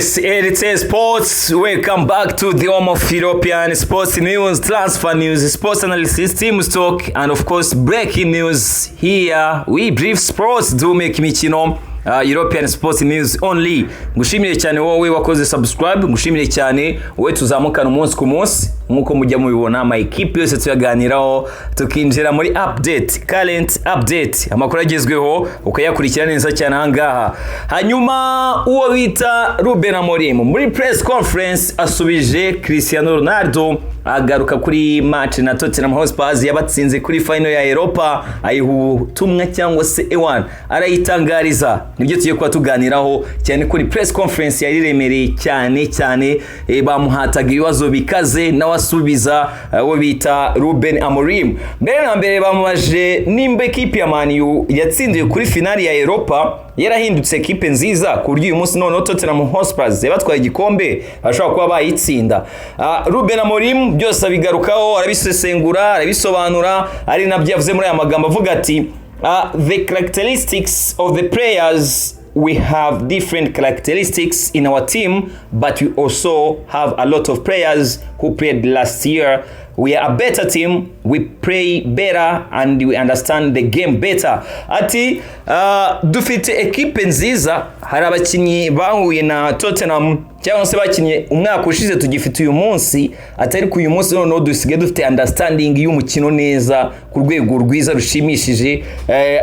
Yes, RONALDO Sports. Welcome back to the home of European sports news, transfer news, sports analysis, team talk, and of course breaking news. Here we brief sports, do make imikino. European sports news only. Ngushimire cyane wowe wakoze subscribe, ngushimire cyane wowe tuzamukana umunsi ku munsi nkuko mujya mubibona ama equipe yose tuyaganiraho tukinjira muri update, current update, amakuru agezweho ukayakurikirana neza cyane ahangaha. Hanyuma uwo bita AMORIM muri press conference asubije Cristiano Ronaldo agaruka kuri match na Tottenham Hotspur yabatsinze kuri final ya Europa, ayihutumwa cyangwa se E1 arayitangariza. Nibyo tugiye kuba tuganiraho cyane kuri press conference yariremereye cyane bamuhataga ibibazo bikaze nawasubiza wo bita AMORIM. Mbere na mbere bamubaje nimba equipe ya Man U yatsindiye kuri finali ya Europa yarahindutse equipe nziza ku buryo uyu munsi none Tottenham Hotspur yabatwaye igikombe ashobora kuba bayitsinda. AMORIM byose abigarukaho, arabisesengura, arabisobanura, ari nabyo yavuze muri aya magambo avuga ati the characteristics of the players, we have different characteristics in our team, but we also have a lot of players who played last year. We are a better team, we play better and we understand the game better. Ati dufite equipe nziza, hari abakinyi bahuye na Tottenham cyangwa se bakinye umwaka ushize tugifite uyu munsi, atari ku uyu munsi none dusigaye dufite understanding y'umukino neza ku rwego rwiza rushimishije.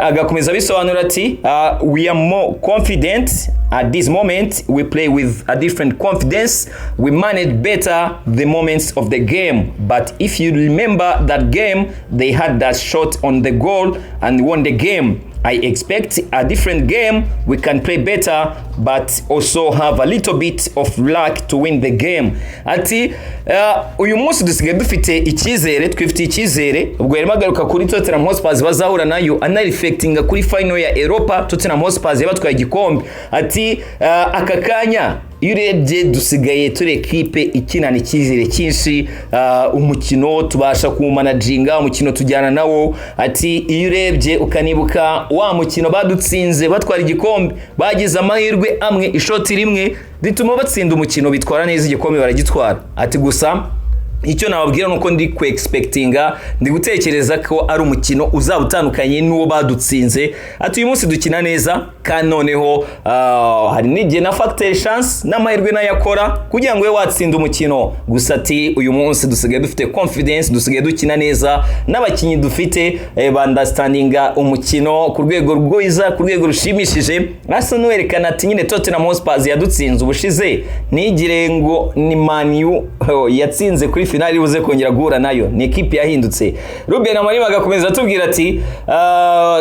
Agakomeza bisobanura ati we are more confident at this moment, we play with a different confidence, we manage better the moments of the game. But if you remember that game, they had that shot on the goal and won the game. I expect a different game, we can play better but also have a little bit of luck to win the game. Ati uyu munsi dusigaye dufite icyizere, twifite icyizere. Ubwo yarimo agaruka kuri Tottenham Hotspur bazahura nayo, analifectinga kuri final ya Europa, Tottenham Hotspur yabatwaye igikombe. Ati aka kanya iyo urebye dusigaye turi equipe ikinana icyizere cyinshi, umukino tubasha kumanaginga, umukino tujyana nawo. Ati iyo urebye ukanibuka wa mukino badutsinze batwara igikombe, bagize amahirwe amwe, ishoti rimwe rituma batsinda umukino, bitwara neza igikombe baragitwara. Ati gusa icyo nababwira nuko ndi expectinga, ndi gutekereza ko ari umukino uzaba utandukanye n'uwo badutsinze. Ati uyu munsi dukina neza kandi noneho hari n'igihe na factor chance n'amahirwe nayakora kugira ngo we watsinda umukino. Gusa ati uyu munsi dusigaye dufite confidence, dusigaye dukina neza, n'abakinyi dufite understandinga umukino ku rwego rwiza, ku rwego rushimishije. Asa n'werekana ati nyine Tottenham Hotspur yadutsinze ubushize, nigire ngo ni Man U yatsinze kuri finali buze kongera guhura nayo, ni equipe yahindutse. AMORIM agakomeza atubwira ati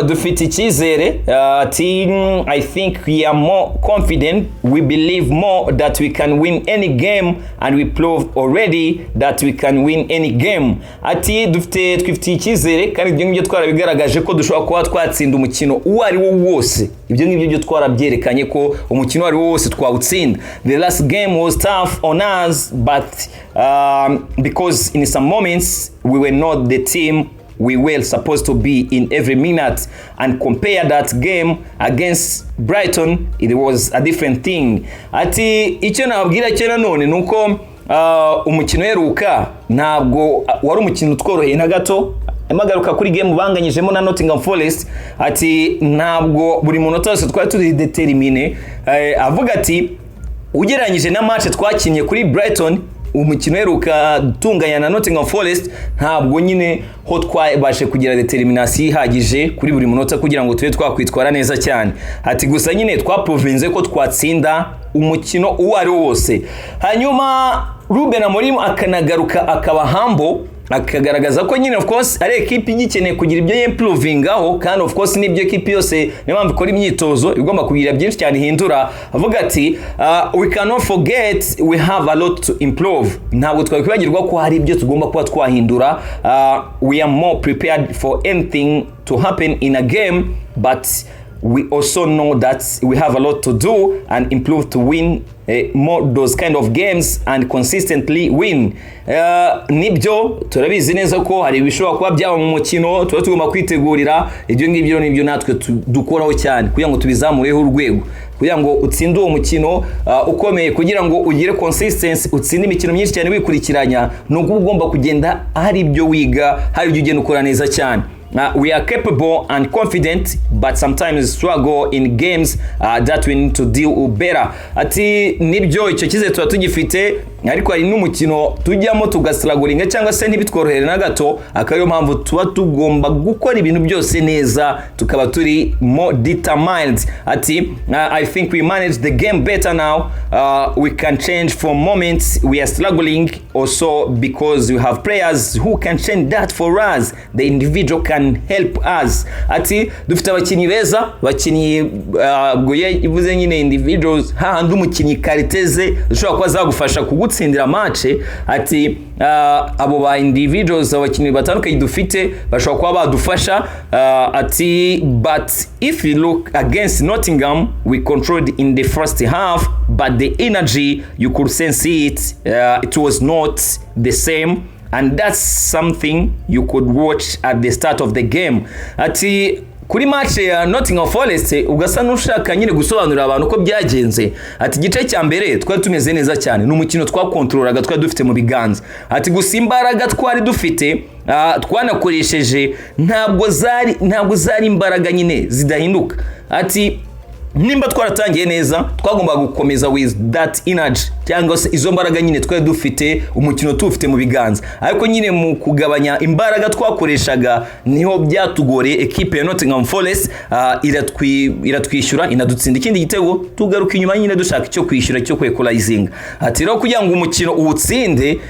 dufite icyizere, ati I think we are more confident, we believe more that we can win any game and we proved already that we can win any game. Ati twifite icyizere kandi ibyo ngibyo twarabigaragaje ko dushobora kuba twatsinda umukino uwo ari wo wose. Ibyo ngibyo byo twarabyerekanye ko umukino ari wo wose twawutsinda. The last game was tough on us, but because in some moments we were not the team we were supposed to be in every minute, and compare that game against Brighton, it was a different thing. Ati icyo nababwira cyo nanone nuko umukino heruka ntabwo wari umukino tworoheye na gato. Amagaruka kuri game banganyijemo na Nottingham Forest, ati ntabwo buri munota wose twari turi determine. Avuga ati ugereranyije na match twakinye kuri Brighton, umukino heruka tunganya na Nottingham Forest, ntabwo nyine ho twabashe kugira determination ihagije kuri buri munota kugira ngo tube twakwitwara neza cyane. Ati gusa nyine twaprovinze ko twatsinda umukino uwo ari wose. Hanyuma AMORIM akanagaruka akaba humble, akagaragaza ko nyine of course ari equipe igikeneye kugira ibyo improvingaho, kandi of course nibyo equipe yose niyo mpamvu ikora imyitozo igomba kugira byinshi cyane hindura. Avuga ati we cannot forget we have a lot to improve. Ntabwo twakwibagirwa ko hari ibyo tugomba kuba twahindura. We are more prepared for anything to happen in a game, but we also know that we have a lot to do and improve to win more those kind of games and consistently win. Nibyo turabizi neza ko hari bishobora kuba byaba mu mukino, tuba tugomba kwitegurira ibyo ngibyo nibyo natwe dukoraho cyane kugira ngo tubizamureho urwego. kugira ngo utsinde uwo mukino ukomeye, kugira ngo ugire consistency utsinde imikino myinshi cyane wikurikiranya, nuko ugomba kugenda hari ibyo wiga, hari ibyo ugenda ukora neza cyane. We are capable and confident, but sometimes struggle in games that we need to deal better. Ati nibyo icyo kize tuba tugifite, ariko hari n'umukino tujyamo tugastragulinga cyangwa se ntibitworohere na gato, akariyo mpamvu tuba tugomba gukora ibintu byose neza, tukaba turi more determined. Ati I think we manage the game better now. We can change from moments we are struggling, also because we have players who can change that for us. The individual can help us. Ati dufite abakinyi beza, bakinyi goye ivuze nyine individuals, hahandi umukinyi kariteze ushobora kuba zagufasha kugutsindira match. Ati abo ba individuals abakinyi batandukanye dufite bashobora kuba badufasha. Ati but if you look against Nottingham, we controlled in the first half, but the energy you could sense it, it was not the same. And that's something you could watch at the start of the game. Ati kuri match ya Nottingham Forest ugasa nushaka nyine gusobanurira abantu uko byagenze. Ati gice cya mbere twari tumeze neza cyane, n'umukino twakontrolaga, twari dufite mu biganza. Ati gusa imbaraga twari dufite twanakoresheje ntabwo zari imbaraga nyine zidahinduka. Ati nimba twaratangiye neza, twagomba gukomeza with that energy, cyangwa se izo mbaraga nyine twari dufite, umukino tufite mu biganza, ariko nyine mu kugabanya imbaraga twakoreshaga niho byatugoreye. Equipe ya Nottingham Forest iratwishyura, inadutsinda ikindi gitego, tugaruka inyuma nyine dushaka icyo kwishyura, cyo kwekolayizinga. Ati rero kugira ngo umukino uwutsinde,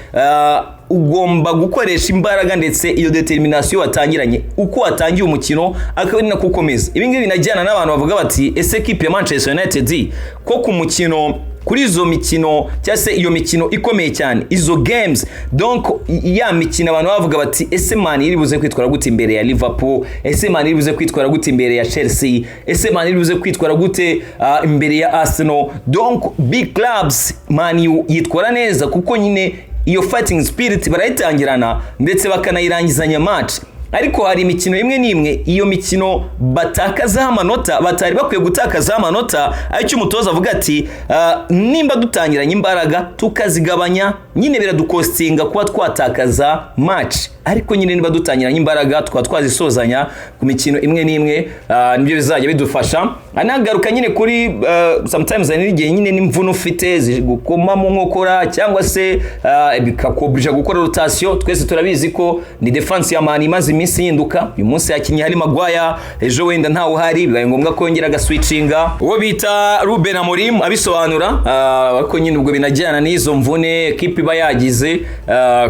ugomba gukoresha imbaraga ndetse iyo determination watangiranye, uko watangiye umukino akaba ari nako ukomeza. Ibi ngibi binajyana n'abantu bavuga bati ese equipe ya Manchester United ko ku mukino, kuri izo mikino cyangwa se iyo mikino ikomeye cyane, izo games, donc ya mikino abantu bavuga bati ese Man iri buze kwitwara gute imbere ya Liverpool, ese Man iri buze kwitwara gute imbere ya Chelsea, ese Man iri buze kwitwara gute imbere ya Arsenal. Donc big clubs Man yitwara neza kuko nyine iyo fighting spirit barayitangirana ndetse bakanayirangizanya match. Ariko hari imikino imwe n'imwe, iyo mikino batakaza amanota, batari bakwiye gutakaza amanota, aricyo umutoza avuga ati nimba dutangiranye imbaraga tukazigabanya, nyine biradukostinga kuba twatakaza match. Ariko nyine niba dutangiranye imbaraga twazisozanya ku mikino imwe n'imwe, nibyo bizajya bidufasha. Anagaruka nyine kuri sometimes ari igihe nyine n'imvuno ufite zigukoma mu nkokora, cyangwa se bikakobija gukora rotation. Twese turabizi ko ni defense ya Man imaze iminsi yinduka. Uyu munsi yakinye hari Maguire, ejo wenda ntawe uhari, bibaye ngombwa kongera agaswitchinga. Uwo bita Ruben Amorim abisobanura, ariko nyine ubwo binajyana n'izo mvune equipe iba yagize,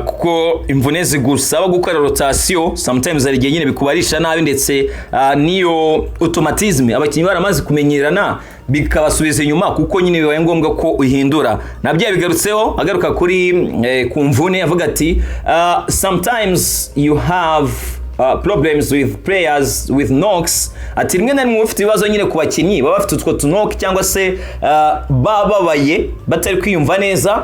kuko imvune zigusaba gukora rotation sometimes ari igihe nyine bikubarisha nabi, ndetse niyo automatisme abakinyi baramaze kumenyerana bikabasubiza inyuma, kuko nyine bibaye ngombwa ko uhindura. Nabyo bigarutseho agaruka kuri kumvune, avuga ati sometimes you have problems with players with knocks. Ati rimwe na rimwe ufite ibibazo nyine ku bakinyi baba bafite utwo knock, cyangwa se bababaye batari kwiyumva neza.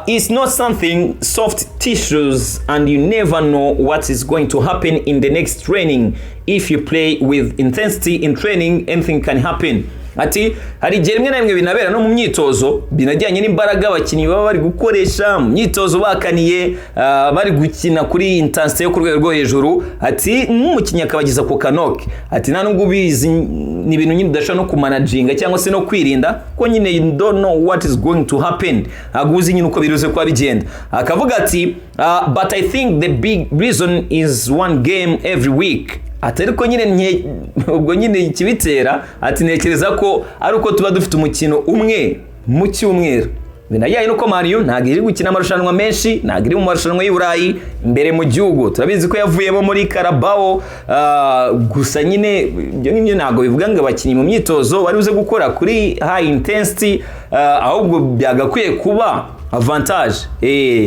It's not something soft tissues, and you never know what is going to happen in the next training. If you play with intensity in training, anything can happen. Ati hari igihe rimwe na rimwe binabera no mu myitozo, binajyanye n'imbaraga abakinyi baba bari gukoresha mu myitozo bakaniye, bari gukina kuri intensity yo ku rwego rwo hejuru. Ati n'umukinyi akabagiza ku kanoke. Ati nta nubwo ubizi, ni ibintu nyine udashobora no kumanaginga cyangwa se no kwirinda, ko nyine you don't know what is going to happen, aguzi nyine uko biruze kwa bigenda. Akavuga ati but I think the big reason is one game every week. Atariko nyine ubwo nyine ikibitera, ati nekereza ko ari uko tuba dufite umukino umwe mu cyumweru. Binajyanye nuko Mario ntabwo iri gukina amarushanwa menshi, ntabwo iri mu marushanwa y'Uburayi imbere mu gihugu. Turabizi ko yavuyemo muri Carabao, gusa nyine ibyo ngibyo ntabwo bivuga ngo abakinyi mu myitozo bari buze gukora kuri high intensity, ahubwo byagakwiye kuba avantage.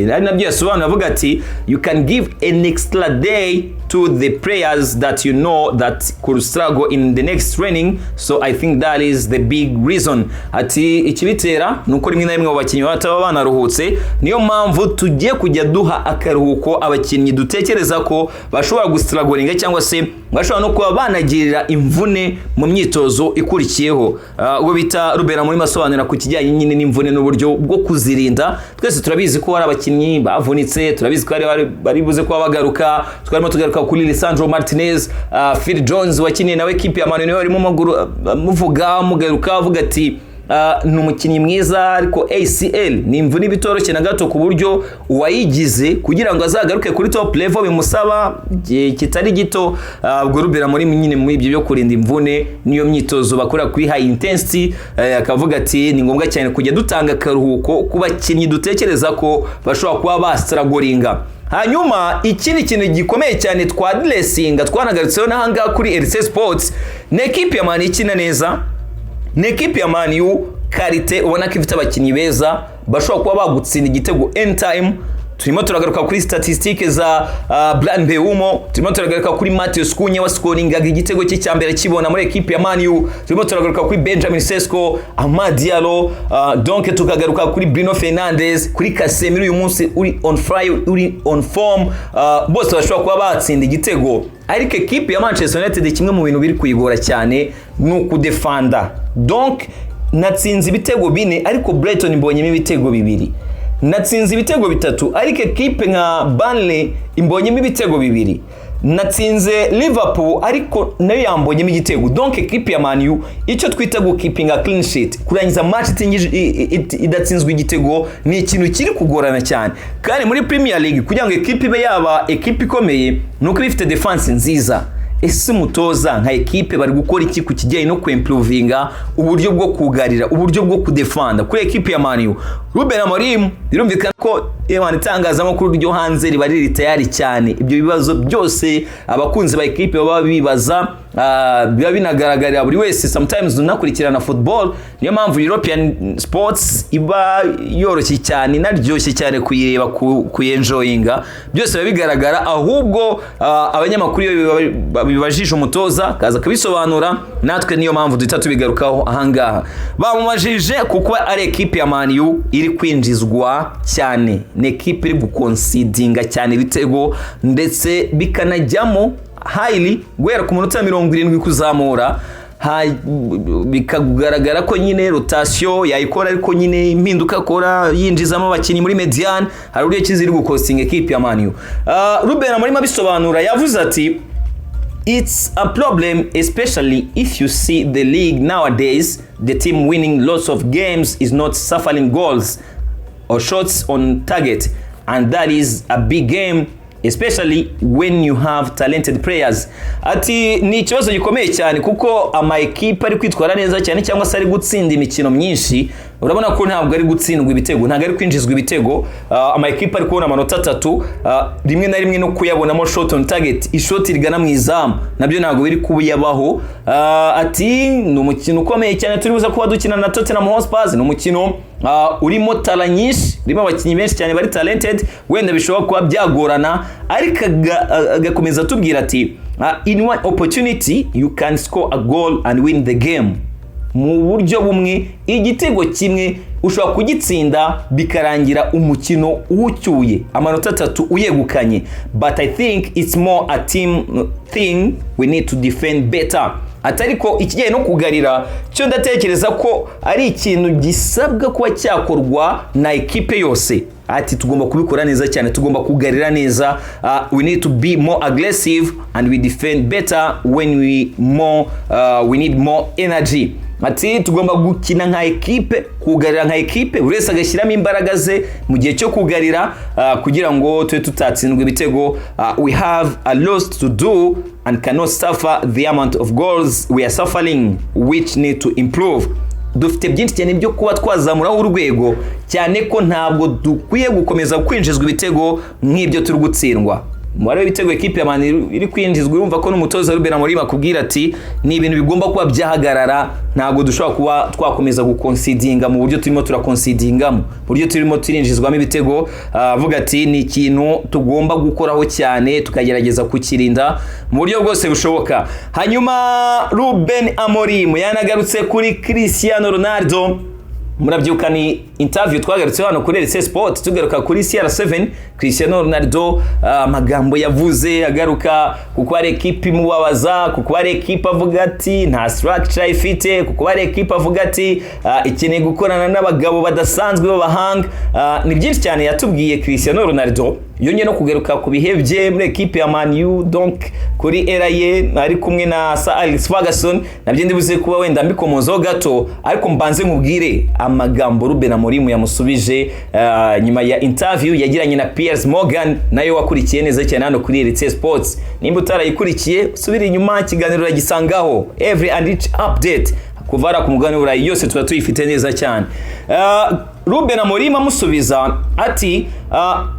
Nari nabyo yasobanura avuga ati you can give an extra day to the players that you know that could struggle in the next training. So I think that is the big reason. Ati ikibitera nuko rimwe na rimwe abakinnyi bataba banaruhutse, niyo mpamvu tugiye kujya duha akaruhuko abakinnyi dutekereza ko bashobora gustrugglinga cyangwa se bashobora no kuba banagirira imvune mu myitozo ikurikiyeho. Ubwo bita Rubera muri masobanura ku kijyanye nyine n'imvune n'uburyo bwo kuzirinda. Twese turabizi ko hari abakinnyi bavunitse, turabizi ko bari buze kuba bagaruka. Twarimo tugaruka kuri Lisandro Martinez, Phil Jones wakiniye nawe equipe ya Man United arimo maguru muvuga mugaruka avuga ati numukinnyi mwiza ariko ACL ni imvune bitoroshye na gato ku buryo uwayigize kugira ngo azagaruke kuri top level bimusaba kitari gito. Ubwo Rubera muri nyine muri ibyo byo kurinda imvune niyo myitozo bakora kuri high intensity. Akavuga ati ni ngombwa cyane kujya dutanga karuhuko ku bakinnyi dutekereza ko bashobora kuba bastragoringa. Hanyuma ikindi kintu gikomeye cyane twadressinga twanagarutseho nahanga kuri RC Sports, ne equipe ya Man ikina neza, ne equipe ya Man U karite ubona ko ifite abakinnyi beza bashobora kuba bagutsinda igitego anytime. Turimo turagaruka kuri statistique za Brand Beumo, turimo turagaruka kuri Matheus Cunha wascoringaga igitego cye cyambere kibona muri equipe ya Man U, turimo turagaruka kuri Benjamin Sesko, Amad Diallo, donc tukagaruka kuri Bruno Fernandes, kuri Casemiro uyu munsi uri on fire, uri on form. Bose bashobora kuba batsinda igitego. Ariko equipe ya Manchester United kimwe mu bintu biri kuyigora cyane nuko defenda. Donc natsinze ibitego bine ariko Brighton mbonyemo ibitego bibiri. Natsinze ibitego bitatu ariko equipe nka Burnley imbonyemo ibitego bibiri. Natsinze Liverpool ariko nayo yambonyemo igitego. Donc equipe ya Man U icyo twita keeping a clean sheet, kurangiza match idatsinzwe igitego ni ikintu kiri kugorana cyane. Kandi muri Premier League kugira ngo equipe ibe yaba equipe ikomeye nuko ifite defense nziza. Ese mutoza nka equipe bari gukora iki ku kijyanye no kuimprovinga uburyo bwo kugarira, uburyo bwo kudefenda kuri equipe ya Man U? Ruben Amorim birumvikana ko itangazamakuru ryo hanze riba riri tayari cyane ibyo bibazo byose abakunzi ba equipe baba bibaza. Biba binagaragarira buri wese sometimes unakurikirana football. Niyo mpamvu European sports iba yoroshye cyane naryoshye cyane kuyireba kuyenjoyinga, byose bigaragara. Ahubwo abanyamakuru bibajije umutoza kaza kabisobanura, natwe niyo mpamvu duhita tubigarukaho ahangaha. Bamumajije kuko ari equipe ya Man U iri kwinjizwa cyane, ne equipe iri guconsidinga cyane ibitego ndetse bikanajyamo highly guhera ku munota 70 kuzamura. Bikagaragara ko nyine rotation yayikora ariko nyine impinduka akora yinjizamo abakinnyi muri median hari uriye kiziri gukostinga equipe ya Man U. Ruben Amorim abisobanura yavuze ati it's a problem especially if you see the league nowadays. The team winning lots of games is not suffering goals or shots on target, and that is a big game especially when you have talented players. Ati ni ikibazo gikomeye cyane kuko ama equipe ari kwitwara neza cyane cyangwa se ari gutsinda imikino myinshi. Urabona ko ntabwo ari gutsindwa ibitego, ntabwo ari kwinjizwa ibitego. Ama equipe ari kubona amanota 3 rimwe na rimwe no kuyabonamo shot on target, ishoti rigana mu izamu nabyo ntabwo biri kubuyabaho. Ati ni umukino ukomeye cyane turi buza kuba dukina na Tottenham Hotspur. Ni umukino urimo tala nyinshi, urimo abakinnyi benshi cyane bari talented, wenda bishobora kuba byagorana. Ariko agakomeza tubwira ati in one opportunity you can score a goal and win the game. Mu buryo bumwe igitego kimwe ushobora kugitsinda bikarangira umukino uwucyuye amanota 3 uyegukanye. But I think it's more a team thing, we need to defend better. Atariko ikijyanye no kugarira cyo ndatekereza ko ari ikintu gisabwa kuba cyakorwa na equipe yose. Ati tugomba kubikora neza cyane, tugomba kugarira neza. We need to be more aggressive and we defend better when we need more energy. Ati tugomba gukina nka equipe, kugarira nka equipe, buri wese agashyiramo imbaraga ze mu gihe cyo kugarira kugira ngo twe tutatsindwa ibitego. We have a lot to do and cannot suffer the amount of goals we are suffering, which need to improve. Dufite byinshi cyane byo kuba twazamura urwego cyane ko ntabwo dukwiye gukomeza kwinjizwa ibitego nk'ibyo turi gutsindwa. mwari w'ibitego equipe ya Man iri kwinjizwa urumva ko n'umutoza Ruben Amorim akubwira ati ni ibintu bigomba kuba byahagarara ntago dushobora kuba twakomeza gukonsidinga mu buryo turimo turakonsidingamo buryo turimo turinjizwamo ibitego avuga ati ni ikintu tugomba gukoraho cyane tukagerageza kukirinda mu buryo bwose bushoboka. Hanyuma Ruben Amorim yanagarutse kuri Cristiano Ronaldo. Murabyuka ni interview twagarutse hano kuri RC Sport tugaruka kuri CR7 Cristiano Ronaldo amagambo yavuze agaruka kuko ari equipe imubabaza kuko ari equipe avuga ati nta structure ifite kuko ari equipe avuga ati ikeneye gukorana n'abagabo badasanzwe b'abahanga ni byinshi cyane yatubwiye Cristiano Ronaldo yongeye no kugaruka ku bihebye muri equipe ya Man U donc kuri era ye ari kumwe na Sir Alex Ferguson nabyo ndibuze kuba wenda mbikomozo gato ariko mbanze nkubwire amagambo Ruben Amorim yamusubije nyuma ya interview yagiranye na Piers Morgan nayo wakurikiye neza cyane hano kuri RC Sports. Nimba utarayikurikiye subira inyuma kiganiro uragisangaho every and each update kuvara ku mugani urayi yose tuba tuyifite neza cyane. Ruben Amorim amusubiza ati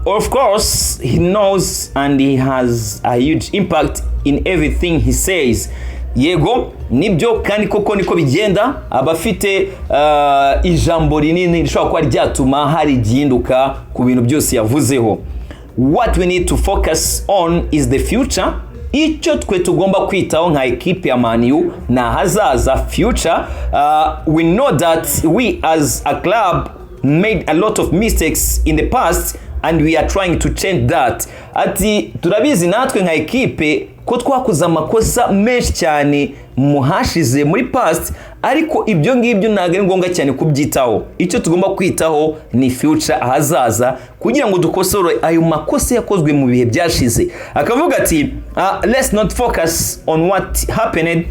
of course he knows and he has a huge impact in everything he says. Yego nibyo kandi koko niko bigenda abafite ijambo rinini rishobora kuba ryatuma hari gihinduka ku bintu byose yavuzeho. What we need to focus on is the future. Icyo twe tugomba kwitaho nka equipe ya Man U na hazaza future. We know that we as a club made a lot of mistakes in the past and we are trying to change that. Ati turabizi natwe nka equipe ko twakoze amakosa menshi cyane muhashize muri past ariko ibyo ngibyo ntago ari ngombwa cyane kubyitaho. Icyo tugomba kwitaho ni future ahazaza kugira ngo dukosore ayo makosa yakozwe mu bihe byashize. Akavuga ati let's not focus on what happened,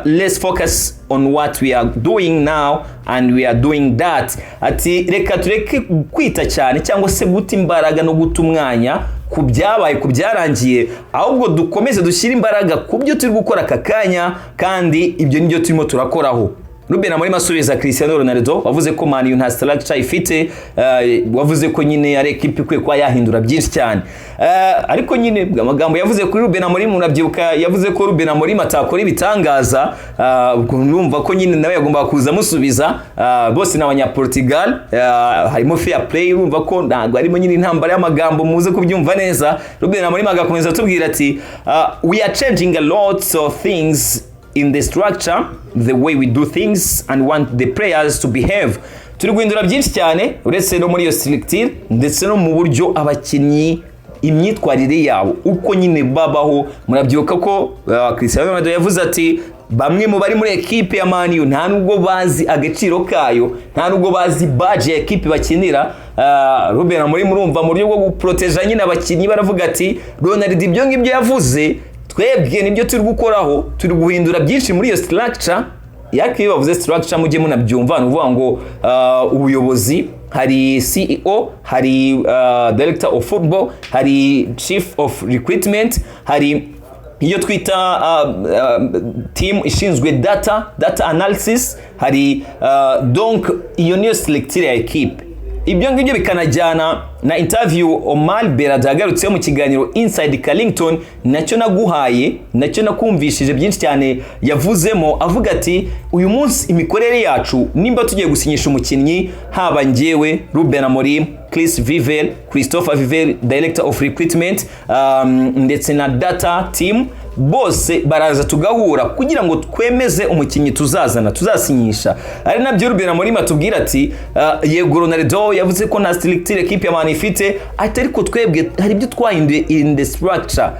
let's focus on what we are doing now and we are doing that. Ati reka tureke kwita cyane cyangwa se guta imbaraga no guta umwanya kubyabaye kubyarangiye ahubwo dukomeze dushyira imbaraga kubyo turi gukora kakanya kandi ibyo nibyo turimo turakoraho. Ruben Amorim asubiza Cristiano Ronaldo wavuze ko Man U nta structure ifite wavuze ko nyine ari equipe kwe kwa yahindura byinshi cyane ariko nyine amagambo yavuze kuri Ruben Amorim unabyibuka yavuze ko Ruben Amorim atakora ibitangaza numva ko nyine nawe yagomba kuza musubiza bose n'abanya Portugal harimo fair play urumva ko ntago arimo nyine intambara y'amagambo muze kubyumva neza. Ruben Amorim agakomeza tubwira ati we are changing a lot of things in the structure, the way we do things and want the players to behave. Turi guhindura byinshi cyane uretse no muri yo selective ndetse no mu buryo abakinnyi imyitwarire yabo uko nyine babaho. Murabyibuka ko Cristiano Ronaldo yavuze ati bamwe mu bari muri equipe ya Man U nta nubwo bazi agaciro kayo nta nubwo bazi badge ya equipe bakinira. Ruben Amorim urumva mu buryo bwo guproteja nyine abakinnyi baravuga ati Ronaldo ibyo ngibyo yavuze twebwe nibyo turi gukoraho turi guhindura byinshi muri iyo structure. Yaki bavuze structure mujye munabyumva nuvuga ngo ubuyobozi hari CEO hari director of football hari chief of recruitment hari iyo twita team ishinzwe data analysis hari donc iyo niyo selective ya equipe. Ibyo ngibyo bikanajyana na interview Omar Berada yagarutse mu kiganiro Inside Carlington nacyo naguhaye nacyo nakumvishije byinshi cyane yavuzemo avuga ati uyu munsi imikorere yacu nimba tugiye gusinyisha umukinnyi haba njyewe Ruben Amorim Christopher Vivel director of recruitment ndetse na data team bose baraza tugahura kugira ngo twemeze umukinnyi tuzazana tuzasinyisha. Ari nabyo Ruben Amorim atubwira ati yego Ronaldo yavuze ko na selective equipe ya Man ifite atari ko twebwe hari ibyo twahinduye in the structure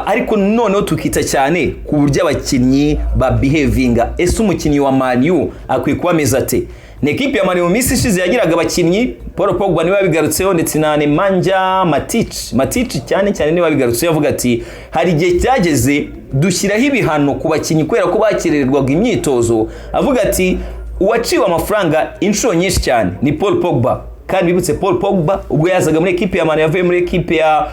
ariko noneho tukita cyane ku buryo abakinnyi ba behavinga. Ese umukinnyi wa Man U akwiye kwameza ate? Ni equipe ya Man U misi ishize yagiraga abakinnyi Paul Pogba niwe wabigarutseho ndetse na Nemanja Matic cyane niwe wabigarutseho yavuga ati hari igihe cyageze dushyiraho ibihano ku bakinnyi kubera ko bakirererwaga imyitozo. Avuga ati uwaciwe amafaranga inshuro nyinshi cyane ni Paul Pogba kandi bibutse Paul Pogba ubwo yazaga muri equipe ya Man yavuye muri equipe ya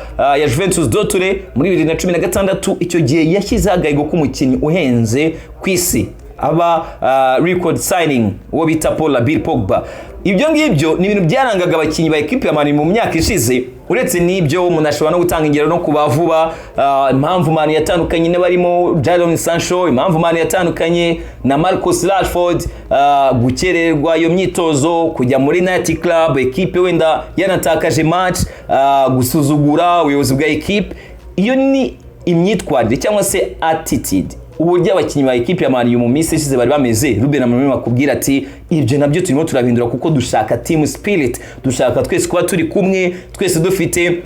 Juventus Dortmund muri 2016 icyo gihe yashyize agahigo k'umukinnyi uhenze ku isi aba record signing uwo bita Paul Pogba. ibyo ngibyo ni ibintu byarangaga abakinnyi ba equipe ya Man U mu myaka ishize. Uretse n'ibyo umuntu ashobora no gutanga ingero no kubavuba impamvu Man U yatandukanye n'abarimo Jadon Sancho, impamvu Man U yatandukanye na Marcus Rashford, gukererwa iyo myitozo, kujya muri night club, equipe wenda yanatakaje match, gusuzugura ubuyobozi bwa equipe. Iyo ni imyitwarire cyangwa se attitude uburyo abakinnyi ba equipe ya Man U mu minsi ishize bari bameze. Ruben Amorim akubwira ati ibyo nabyo turimo turabindura kuko dushaka team spirit, dushaka twese kuba turi kumwe, twese dufite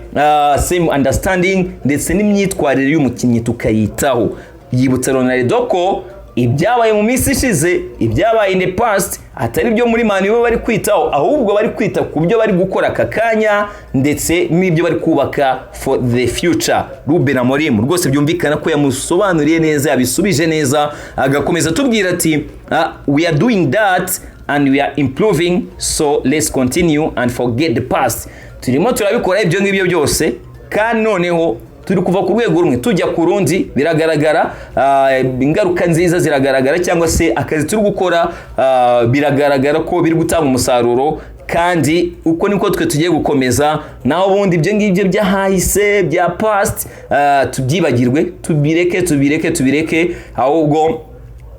same understanding ndetse n'imyitwarire y'umukinnyi tukayitaho. Yibutsa Ronaldo ko ibyabaye mu minsi ishize, ibyabaye in the past atari byo muri Man U bari kwitaho, ahubwo bari kwita ku byo bari gukora aka kanya ndetse n'ibyo bari kubaka for the future. Ruben Amorim rwose byumvikana ko yamusobanuriye neza, yabisubije neza, agakomeza tubwira ati we are doing that and we are improving, so let's continue and forget the past. Turimo turabikora ibyo ngibyo byose kandi noneho turi kuva ku rwego rumwe tujya ku rundi. Biragaragara ingaruka nziza ziragaragara, cyangwa se akazi turi gukora biragaragara ko biri gutanga umusaruro, kandi uko niko twe tugiye gukomeza. Naho ubundi ibyo ngibyo byahise bya past tubyibagirwe, tubireke ahubwo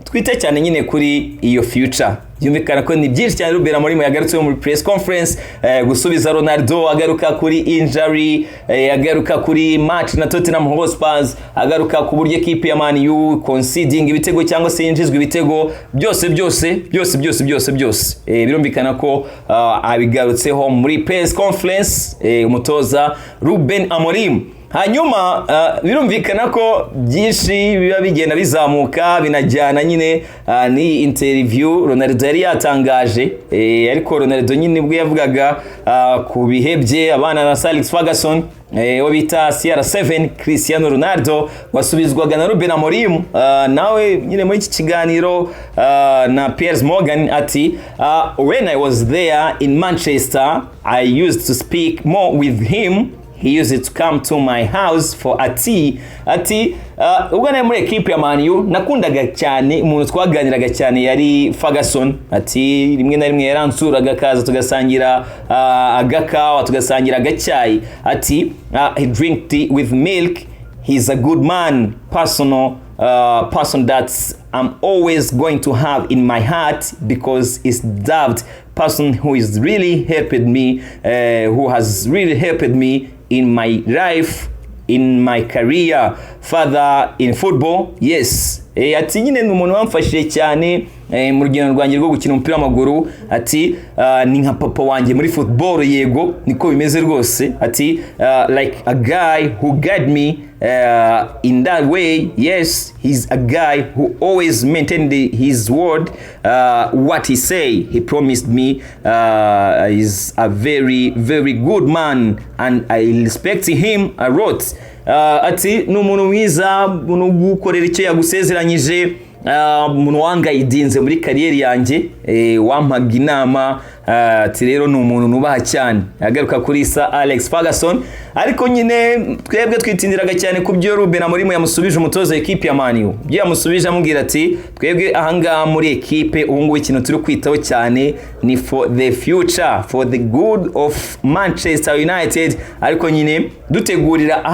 twite cyane nyine kuri iyo future. Byumvikana ko ni byinshi cyane Ruben Amorim yagarutse muri press conference, gusubiza Ronaldo, agaruka kuri injury, agaruka kuri match na Tottenham Hotspur, agaruka ku buryo equipe ya Man U conceding ibitego cyangwa se yinjizwa ibitego, byose birumvikana ko abigarutseho muri press conference umutoza Ruben Amorim. Hanyuma birumvikana ko byinshi biba bigenda bizamuka binajyana nyine ni interview Ronaldo yari yatangaje, ariko Ronaldo nyine bwo yavugaga ku bihebye abana na Alex Ferguson, wo bita CR7 Cristiano Ronaldo, wasubizwaga na Ruben Amorim. Nawe nyine muri iki kiganiro na Piers Morgan ati when I was there in Manchester I used to speak more with him. He used to come to my house for a tea. Ati ubwo naye muri equipe ya Man U nakundaga cyane, umuntu twaganiraga cyane yari Ferguson. Ati rimwe na rimwe yaransuraga kaza tugasangira agakawa, tugasangira agacyayi. Ati he drink tea with milk. He's a good man, person that I'm always going to have in my heart because he's that person who is really helped me, who has really helped me in my life, in my career, further in football. Yes. Ati nyine ni umuntu wamfashije cyane mu rugendo rwanjye rwo gukina umupira w'amaguru. Ati ni nka papa wanjye muri football, yego niko bimeze rwose. Ati like a guy who guide me in that way. Yes, he's a guy who always maintained his word, what he say. He promised me. He's a very good man and I respect him a lot. Ati ni umuntu mwiza, umuntu gukorera icyo yagusezeranyije, umuntu wangayidinze muri kariyeri yanjye, wampaga inama. Ati rero ni umuntu nubaha cyane. Agaruka kuri Sir Alex Ferguson, ariko nyine twebwe twitindiraga cyane ku byo Ruben Amorim yamusubije umutoza equipe ya Man U. Byo yamusubije amubwira ati twebwe ahanga muri equipe ubu ngubu ikintu turi kwitaho cyane ni for the future, for the good of Manchester United, ariko nyine dutegurira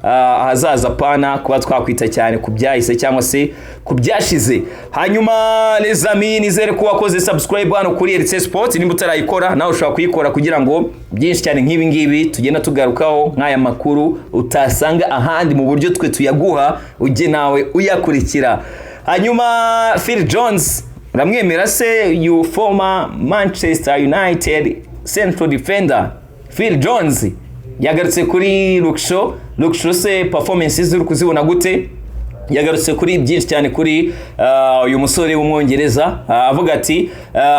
ahazaza pana kuba twakwita cyane ku byahise cyangwa se ku byashize. Hanyuma les amis, nizere ko wakoze subscribe hano kuri RC Sport. Nimba utarayikora nawe ushobora kuyikora kugira ngo byinshi cyane nk'ibi ngibi tugenda tugarukaho nk'aya makuru utasanga ahandi mu buryo twe tuyaguha ujye nawe uyakurikira. Hanyuma Phil Jones ramwemera se, you former Manchester United central defender Phil Jones yagarutse kuri Luke Shaw se performances uri kuzibona gute? Yagarutse kuri byinshi cyane kuri uyu musore w'umwongereza, avuga ati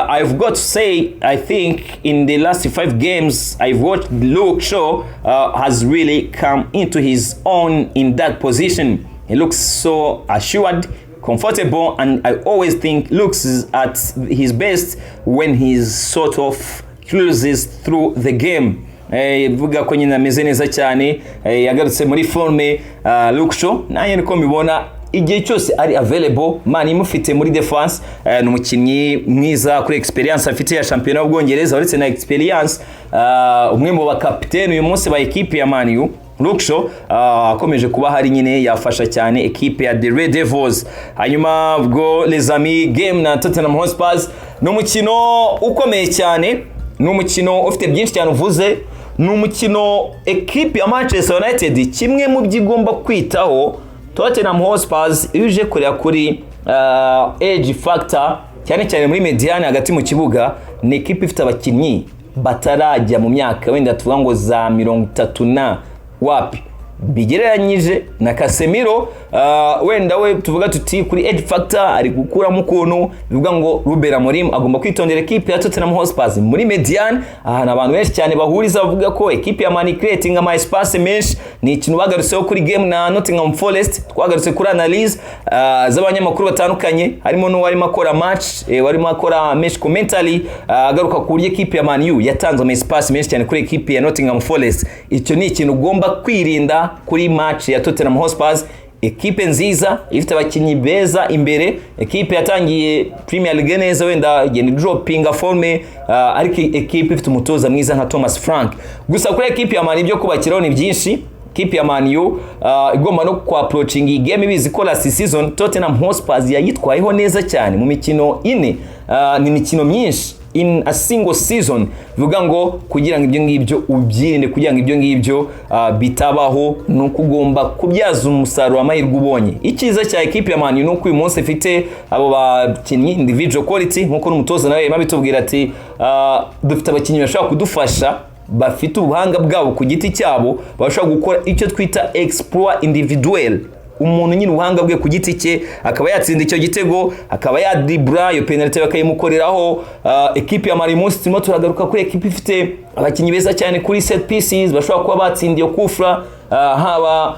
I've got to say I think in the last 5 games I've watched Luke Shaw has really come into his own in that position. He looks so assured, comfortable, and I always think looks at his best when he's sort of cruises through the game. Vuga ko nyina ameze neza cyane, yagarutse muri forme Luke Shaw. Nanjye niko mbibona igihe cyose ari available man imufite muri defense. Ni umukinnyi mwiza kuri experience afite ya championnat y'Ubwongereza uretse na experience umwe mu bakapiteni uyu munsi ba equipe ya Man U Lukshaw akomeje kuba hari nyine yafasha cyane equipe ya The Red Devils. Hanyuma ubwo les amis game na Tottenham Hotspur no mukino ukomeye cyane, no mukino ufite byinshi cyane uvuze, no mukino equipe ya Manchester United kimwe mu byigomba kwitaho. Tottenham Hotspur uje kurya kuri edge factor cyane cyane muri mediane hagati mu kibuga, ni equipe ifite abakinnyi batarajya mu myaka wenda tuvuga ngo za 30 na wapi bigereranyije na Casemiro. Wenda we tuvuga tuti kuri edge factor ari gukuramo ukuntu bivuga ngo AMORIM agomba kwitondera equipe ya Tottenham Hotspur muri mediane. Aha abantu benshi cyane bahuriza bavuga ko equipe ya Man creating ama espace menshi, ni ikintu bagarutseho kuri game na Nottingham Forest. Twagarutse kuri analyse z'abanyamakuru batandukanye, harimo no warimo akora match warimo akora match commentary agaruka kuri equipe ya Man U yatanze ama espace menshi cyane kuri equipe ya Nottingham Forest. Icyo ni ikintu ugomba kwirinda kuri match ya Tottenham Hotspur. Equipe nziza ifite abakinnyi beza imbere, equipe yatangiye Premier League neza wenda igenda dropping forme, ariko equipe ifite umutoza mwiza nka Thomas Frank. Gusa kuri equipe ya Man ibyo kubakiraho ni byinshi. Equipe ya Man U igomba no kwa approaching game bizi ko last season Tottenham Hotspur yayitwayeho neza cyane mu mikino ine, ni mikino myinshi in a single season. Bivuga ngo kugira ngo ibyo ngibyo ubyirinde, kugira ngo ibyo ngibyo bitabaho, nuko ugomba kubyaza umusaruro amahirwe ubonye. Ikiza cya equipe ya Man nuko uyu munsi ifite abo bakinnyi individual quality, nkuko n'umutoza nawe mabitubwira ati dufite abakinnyi bashaka kudufasha bafite ubuhanga bwabo ku giti cyabo, bashaka gukora icyo twita exploit individuel. Umuntu nyine ubuhanga bwe ku giti cye akaba yatsinda icyo gitego, akaba ya dribble iyo penalty bakayimukoreraho. Equipe ya Man munsi turimo turagaruka kuri equipe ifite abakinnyi beza cyane kuri set pieces bashobora kuba batsindiye kufra, haba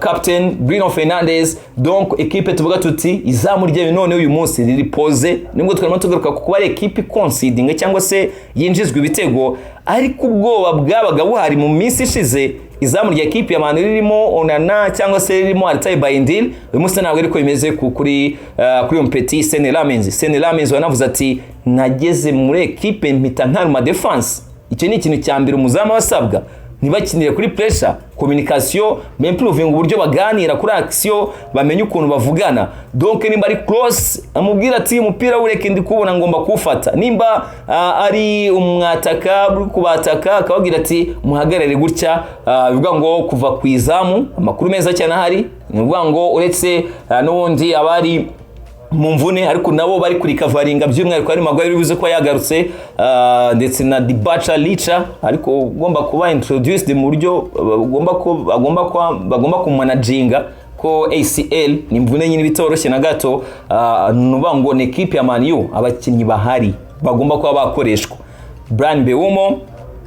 captain Bruno Fernandes. Donc equipe tuvuga tuti izamurye none uyu munsi riri pose, nibwo twarimo tugaruka kuko ari equipe conceding cyangwa se yinjizwe ibitego, ariko ubwoba bwabaga buhari mu minsi ishize. Izamu rya equipe ya Man ririmo Onana cyangwa se ririmo Altay Bayindil, uyu munsi ntabwo ariko bimeze kuri Petit Sene Lamens wanavuze ati nageze muri equipe mpita ntaruma defense. Icyo ni ikintu cya mbere umuzamu wasabwa, nibakinire kuri pressure, communication, improving uburyo baganira kuri action, bamenye ukuntu bavugana. Donc nimba ari cross amubwira ati umupira ureke ndi kubona ngomba kufata, nimba ari umwataka kubataka akababwira ati muhagarare gutya. Bivuga ngo kuva ku izamu amakuru meza cyane ahari, bivuga ngo uretse n'ubundi abari mu mvune ariko nabo bari kuri kavaringa by'umwihariko ari Maguire bivuze ko yagarutse, ndetse na Dibacha Licha ariko ugomba kuba introduced mu buryo bagomba kumanaginga ko ACL ni mvune nyine bitoroshye na gato. Nuba ngo ni equipe ya Man U abakinnyi bahari bagomba kuba bakoreshwa. Bryan Mbeumo,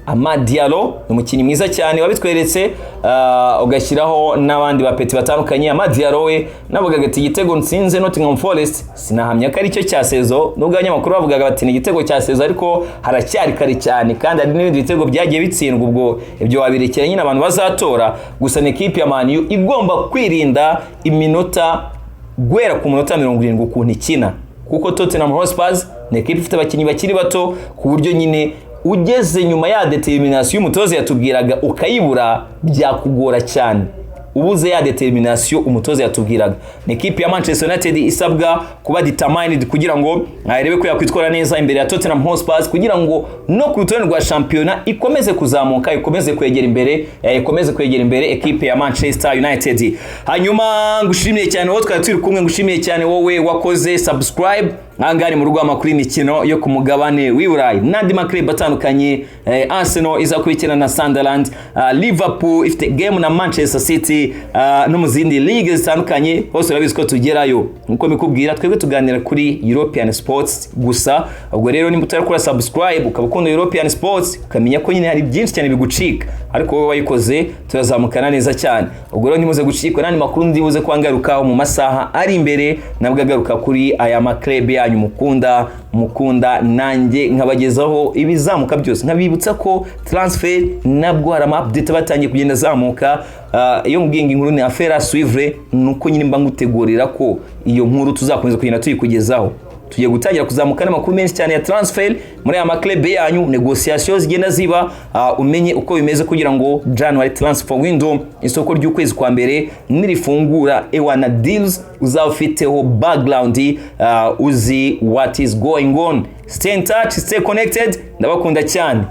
Amad Diallo ni umukinnyi mwiza cyane wabitweretse, ugashyiraho n'abandi bapeti batandukanye. Amad Diallo we navugaga ati igitego nsinze Nottingham Forest sinahamya ko ari cyo cya sezo, nubwo abanyamakuru bavugaga bati ni igitego cya sezo, ariko haracyari kare cyane kandi hari n'ibindi bitego byagiye bitsindwa. Ubwo ibyo wabirekera nyine abantu bazatora. Gusa ni equipe ya Man U igomba kwirinda iminota gwera ku munota 70 ukuntu ikina, kuko Tottenham Hotspur ni equipe ifite abakinnyi bakiri bato ku buryo nyine ugeze nyuma ya determination umutoza yatubwiraga ukayibura byakugora cyane. Ubuze ya determination umutoza yatubwiraga, ni equipe ya Manchester United isabwa kuba determined kugira ngo arebe ko yakwitwara neza imbere ya Tottenham Hotspur, kugira ngo no ku rutonde rwa championnat ikomeze kuzamuka, ikomeze kwegera imbere equipe ya Manchester United. Hanyuma ngushimiye cyane wowe twari turi kumwe, ngushimiye cyane wowe wakoze subscribe angari mu rugo amakuru imikino yo ku mugabane w'Iburayi n'andi maklub atandukanye. Arsenal izakurikirana na Sunderland, Liverpool ifite game na Manchester City, no mu zindi league zitandukanye hose urabizi ko tugerayo. Nkuko mikubwira twebwe tuganira kuri European Sports gusa. Ubwo rero nimba utarakora subscribe ukabukunda European Sports ukamenya ko nyine hari byinshi cyane bigucika, ariko wowe wayikoze turazamukana neza cyane. Ubwo rero nimuze gucikwa nani makuru ndibuze kwangarukaho mu masaha ari imbere, nabwo agaruka kuri aya maklub ya yanyu mukunda nanjye nkabagezaho ibizamuka byose. Nkabibutsa ko transfer nabwo hari update batangiye kugenda zamuka. Iyo mbwinga inkuru ni affaire à suivre, nuko nyine mba ngutegurira ko iyo nkuru tuzakomeza kugenda tuyikugezaho. Tugiye gutangira kuzamuka n'amakuru menshi cyane ya transfer muri aya club yanyu, negotiations zigenda ziba, umenye uko bimeze kugira ngo January transfer window isoko ry'ukwezi kwa mbere nirifungura ewana deals uzafiteho background, uzi what is going on. Stay in touch, stay connected, ndabakunda cyane.